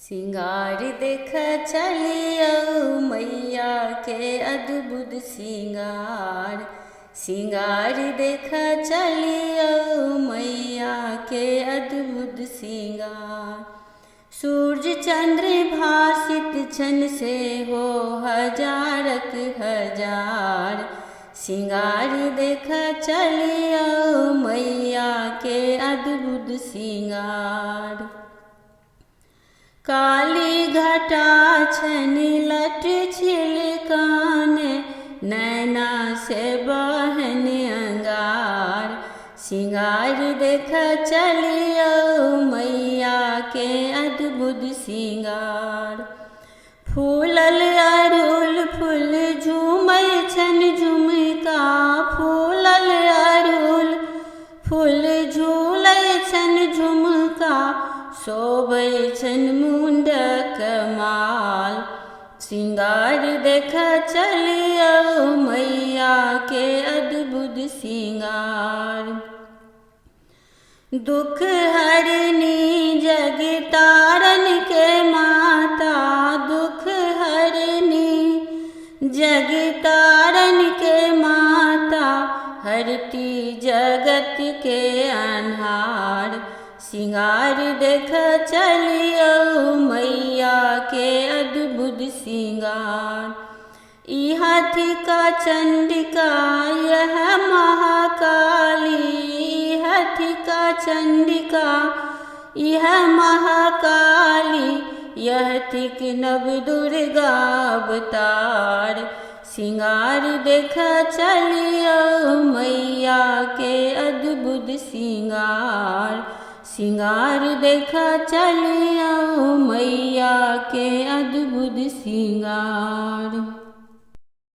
सिंगार देख चलियो मैया के अद्भुत सिंगार। सिंगार देख चलियो मैया के अद्भुत सिंगार। सूर्य चंद्र भासित छन से हो हजारक हजार। सिंगार देख चलियो मैया के अद्भुत सिंगार। काली घटा छन लट छिलकान नैना से बहन अंगार। सिंगार देख चलियो मैया के अद्भुत सिंगार। फूलल अड़हुल फूल झूमै छन झुमका। फूलल अड़हुल फूल झूलै छन झुमका। शोभै छन मुंडक माल। सिंगार देख चलियो मैया के अद्भुत सिंगार। दुख हरनी जग तारन के माता। दुख हरनी जग तारन के माता। हरती जगत के अन्हार। सिंगार देख चलियो मैया के अद्भुत सिंगार। यह थिका चंडिका यह महाकाली। यह थिका चंडिका यह महाकाली। यह थिक नव दुर्गा अवतार। सिंगार देख चलियो मैया के अद्भुत सिंगार। सिंगार देख चलियो मैया के अद्भुत सिंगार।